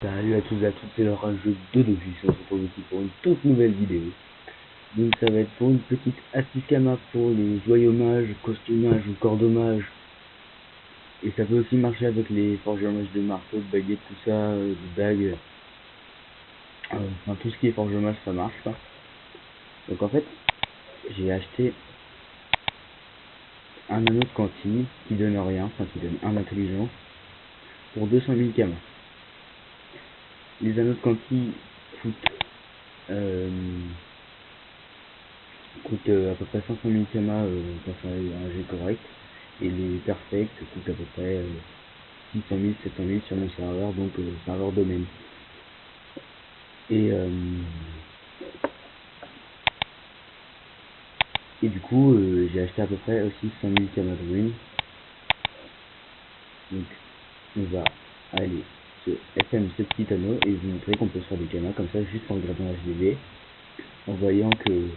Salut à tous et à toutes, c'est leur jeu de Dofus, on se retrouve ici pour une toute nouvelle vidéo. Donc ça va être pour une petite astuce Kama pour les joyaux mages, costumages ou cordomages. Et ça peut aussi marcher avec les forgemage de marteaux, de baguettes, tout ça, de dagues. Enfin tout ce qui est forgemage ça marche pas. Donc en fait, j'ai acheté un anneau de Canti qui donne rien, enfin qui donne 1 intelligence, pour 200 000 Kama. Les anneaux de Canti coûtent à peu près 500 000 Kama quand c'est un jet correct, et les perfects coûtent à peu près 600 000, 700 000 sur mon serveur, donc serveur domaine. Et du coup, j'ai acheté à peu près aussi 100 000 Kama de runes. Donc on va aller se FM ce petit anneau et vous montrer qu'on peut se faire des Kama comme ça juste en regardant HDV, en voyant que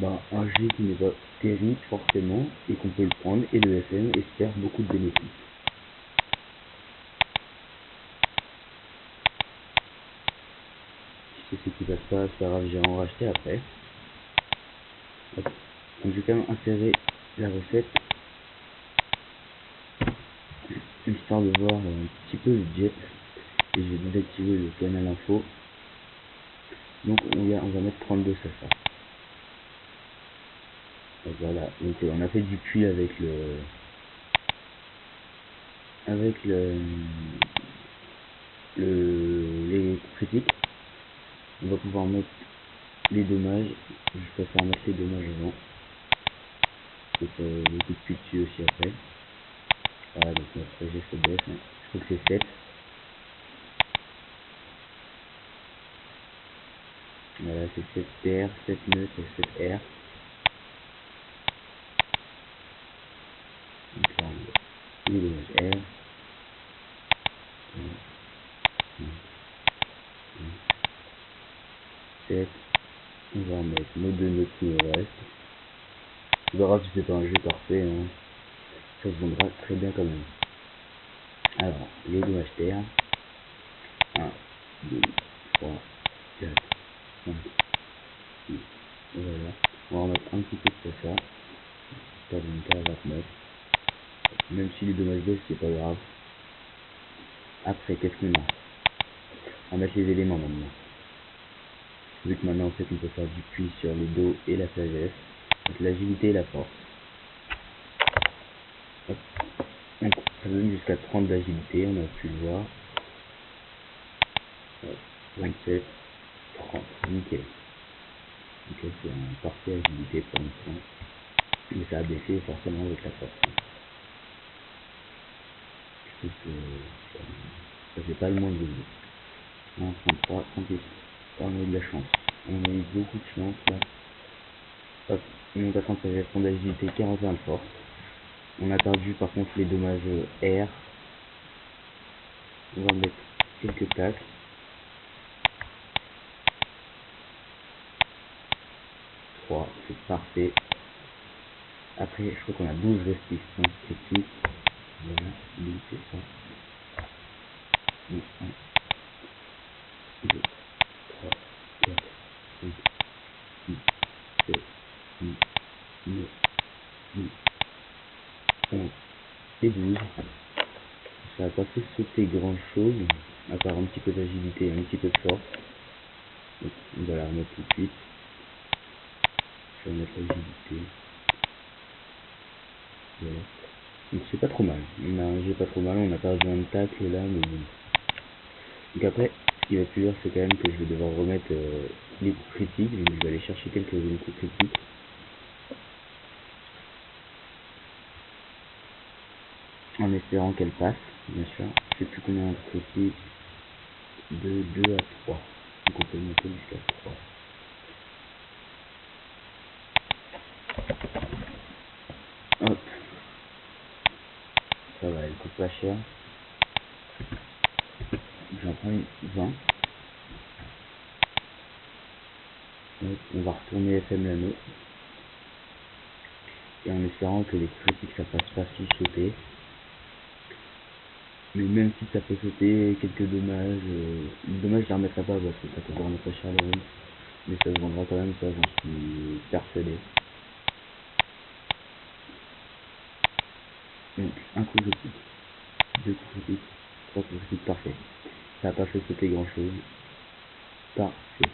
un jet qui n'est pas terrible forcément et qu'on peut le prendre et le FM et se faire beaucoup de bénéfices. Si c'est ce qui passe pas, c'est pas grave, j'ai en racheté après. Hop. Donc je vais quand même insérer la recette histoire de voir un petit peu le jet, et je vais désactiver le canal info. Donc on va mettre 32 ça. Et voilà, donc on a fait du puits avec les critiques. On va pouvoir mettre les dommages. Je préfère mettre les dommages avant, parce que le coup de puits dessus aussi après. Voilà, donc notre G se baisse, hein. Je crois que c'est 7. Voilà, c'est 7 PR, 7 nœuds, c'est 7 R. Donc là, on les dommages R. 7. On va en mettre nos 2 nœuds qui nous restent. On verra si c'est pas un jeu parfait, hein. Ça se vendra très bien quand même. Alors, les dommages terre. 1, 2, 3, 4, 5, 6. Voilà. On va en mettre un petit peu de ça. Pas d'une carte à 29. Même si les dommages baissent, c'est pas grave. Après, qu'est-ce qu'on a? On va mettre les éléments maintenant. Vu que maintenant on sait qu'on peut faire du puits sur le dos et la sagesse, donc l'agilité et la force. Hop. Donc ça donne jusqu'à 30 d'agilité, on a pu le voir. 27, 30, nickel. Donc c'est un parfait agilité pour l'instant. Mais ça a baissé forcément avec la force. Je trouve que ça fait pas le moins de vie. 1, 33, 36. On a eu de la chance. On a eu beaucoup de chance là. Hop, on monte à 30 sagesse, d'agilité, 41 de force. On a perdu par contre les dommages R. On va mettre quelques tacles. 3, c'est parfait. Après, je crois qu'on a 12 résistance critiques. Voilà, 12, c'est ça. 1, 2, 3, 4, 5, 6, 7, 8, 9, 10, 11 et 12. Ça n'a pas fait sauter grand chose, à part un petit peu d'agilité et un petit peu de force. Donc, on va la remettre tout de suite. Je vais mettre l'agilité. Voilà. Donc c'est pas trop mal. On a un jet pas trop mal, on a perdu un tacle là, mais bon. Donc après, ce qui va être plus dur, c'est quand même que je vais devoir remettre les coups critiques. Donc je vais aller chercher quelques coups critiques. En espérant qu'elle passe, bien sûr. Je sais plus combien de critiques. De 2 à 3. Donc on peut monter jusqu'à 3. Hop. Ça va, elle coûte pas cher. J'en prends une 20. Donc on va retourner FM l'anneau. Et en espérant que les critiques ça passe pas sous sauter. Mais même si ça peut sauter quelques dommages, les dommages je les remettrai pas parce que ça coûte vraiment très cher les runes. Mais ça se vendra quand même, ça j'en suis persuadé. Donc un coup critique, deux coups critiques, trois coups critiques, parfait. Ça n'a pas fait sauter grand chose. Parfait.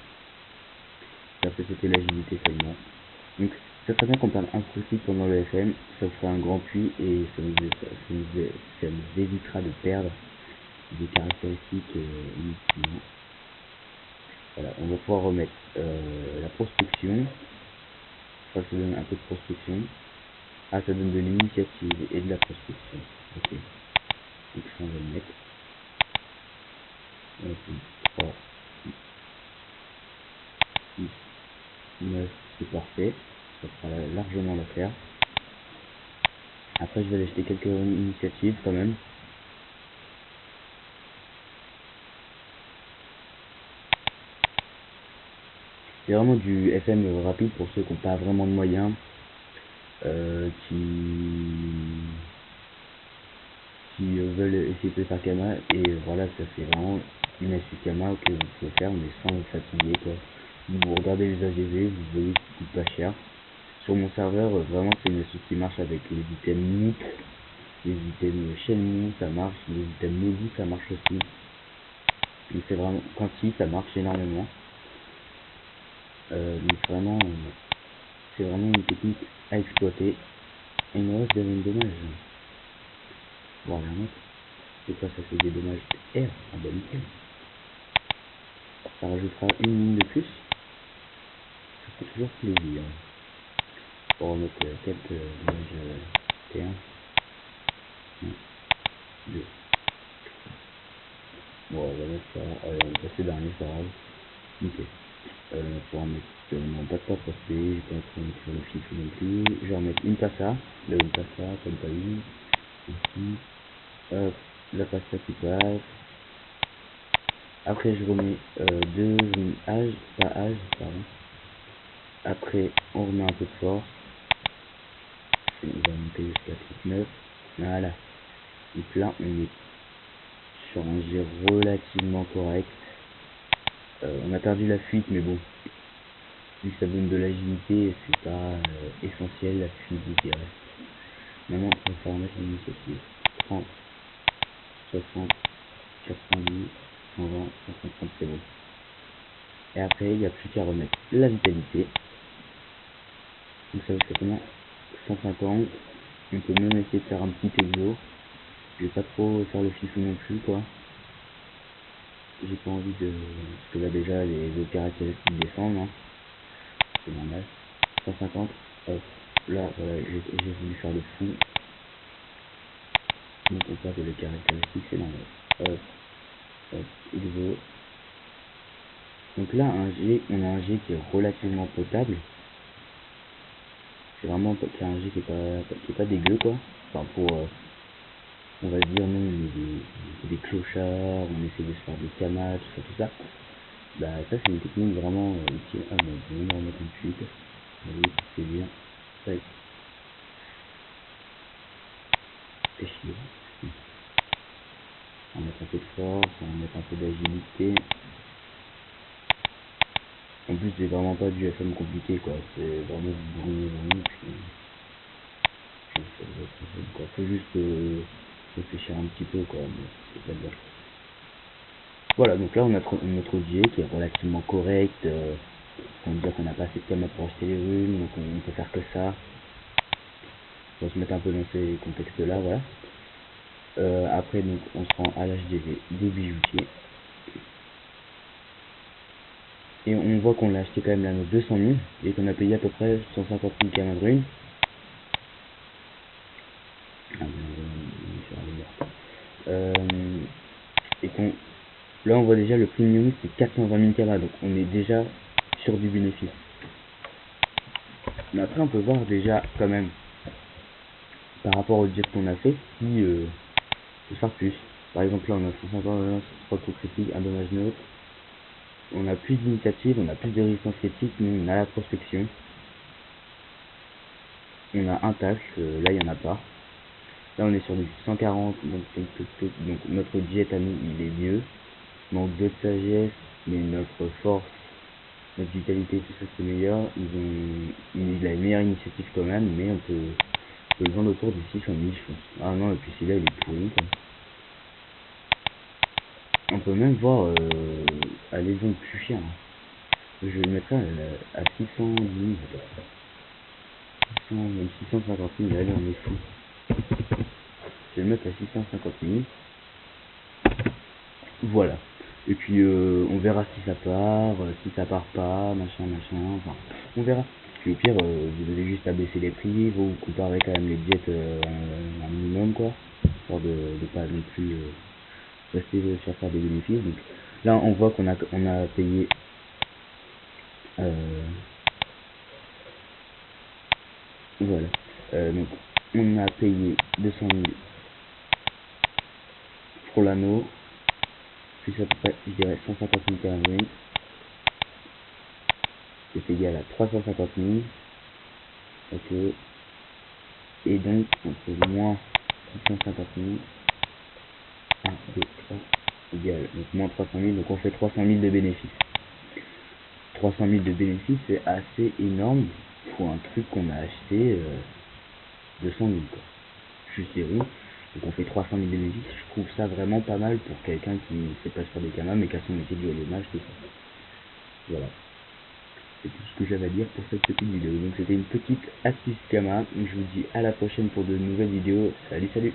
Ça fait sauter l'agilité seulement. Donc ça serait bien qu'on parle un coup critique pendant le FM, ça ferait un grand puits et ça nous évitera de perdre des caractéristiques inutilement. Voilà, on va pouvoir remettre la prospection. Ça donne un peu de prospection. Ah, ça donne de l'initiative et de la prospection. Ok. Donc ça, on va le mettre. 1, 2, 3, 6, 9, c'est parfait. Ça fera largement l'affaire. Après, je vais aller acheter quelques initiatives quand même. C'est vraiment du FM rapide pour ceux qui n'ont pas vraiment de moyens, qui veulent essayer de faire Kama, et voilà, ça c'est vraiment une astuce Kama que vous pouvez faire mais sans vous fatiguer quoi. Vous regardez les AGV, vous voyez que ça coûte pas cher. Sur mon serveur, vraiment c'est une astuce qui marche avec les items Moot, les items Shenmue ça marche, les items Modi ça marche aussi. Donc c'est vraiment, quand ça marche énormément. Donc vraiment, c'est vraiment une technique à exploiter. Et il me reste des dommages. Bon, rien d'autre. C'est quoi ça fait des dommages R? Ah bah nickel. Ça rajoutera une ligne de plus. Ça fait toujours plaisir. On va remettre quelques dommages T1. 1, 2. Bon, on va mettre ça. Allez, on va passer dernier, c'est pas grave. Nickel. Pour en mettre non pas de pas prospect, j'ai pas trop mettre sur le fifu non plus. Je vais remettre une passa, là une passa, comme pas une. Ici. Hop, la pasta qui passe. Après je remets deux âge, pas âge, pardon. Après on remet un peu de force. On va monter jusqu'à 39. Voilà. Donc là on est sur un jet relativement correct. On a perdu la fuite mais bon. Vu que ça donne de l'agilité, c'est pas essentiel la fuite je dirais. Maintenant on va faire mettre l'initiative. 30, 60, 90, 120, 150, c'est bon. Et après il n'y a plus qu'à remettre la vitalité. Donc ça vous fait combien? 150. On peut même essayer de faire un petit exo. Je vais pas trop faire le fifou non plus quoi. J'ai pas envie de... Parce que là déjà les autres caractéristiques descendent. Hein. C'est normal. 150. Hop. Là voilà, j'ai voulu faire le fou. Donc on passe les caractéristiques, c'est normal. Hop. Hop. Exo. Donc là on a un G qui est relativement potable. C'est vraiment un G qui est pas dégueu quoi. Enfin pour... on va se dire non, on est des clochards, on essaie de se faire des camas, tout ça. Bah ça c'est une technique vraiment utile. Ah bon, je vais me remettre une fuite. Oui, c'est bien. Ouais. C'est chiant. On va mettre un peu de force, on va mettre un peu d'agilité. En plus c'est vraiment pas du FM compliqué quoi, c'est vraiment du bruit puis ça doit être FM quoi. Faut juste réfléchir un petit peu quoi, mais c'est pas bien. Voilà, donc là on a notre jet qui est relativement correct. On veut dire qu'on n'a pas assez de camas pour acheter les runes, donc on peut faire que ça. On va se mettre un peu dans ces contextes là, voilà. Après donc on se rend à l'HDV des bijoutiers. Et on voit qu'on l'a acheté quand même là nos 200 000 et qu'on a payé à peu près 150 000 camas de runes. Et qu'on là on voit déjà le prix minimum c'est 420 000 camas, donc on est déjà sur du bénéfice. Mais après on peut voir déjà quand même par rapport au jet qu'on a fait si peut faire plus. Par exemple là on a 620, 3 coups critiques, un dommage neutre. On a plus d'initiative, on a plus de résistance critique, nous on a la prospection. On a un task, là il n'y en a pas. Là, on est sur du 140, donc notre jet à nous, il est mieux. Manque de sagesse, mais notre force, notre vitalité, tout ça, c'est meilleur. Il a une meilleure initiative quand même, mais on peut le vendre autour du 600 000, je pense. Ah non, et puis celui-là, il est pourri, quoi. On peut même voir aller vendre plus cher. Je le mettrai à 610 000, même 650 000, allez, on est fou. Je vais le mettre à 650 000. Voilà. Et puis on verra si ça part, si ça part pas, machin, enfin, on verra. Puis au pire, vous avez juste à baisser les prix, vous comparez quand même les jets un minimum, quoi, histoire de pas non plus rester sur faire des bénéfices. Donc là, on voit qu'on a payé voilà. Donc on a payé 200 000 pour l'anneau, plus à peu près, je dirais 150 000 carabines, c'est égal à 350 000. Ok. Et donc on fait moins 650 000. 1, 2, 3, égal. Donc moins 300 000, donc on fait 300 000 de bénéfices. 300 000 de bénéfices, c'est assez énorme pour un truc qu'on a acheté 200 000, quoi. Juste les roues. Donc on fait 300 000 de bénéfices. Je trouve ça vraiment pas mal pour quelqu'un qui ne sait pas faire des camas mais qui a son métier du haillonnage, tout ça. Voilà. C'est tout ce que j'avais à dire pour cette petite vidéo. Donc c'était une petite astuce cama. Je vous dis à la prochaine pour de nouvelles vidéos. Salut, salut!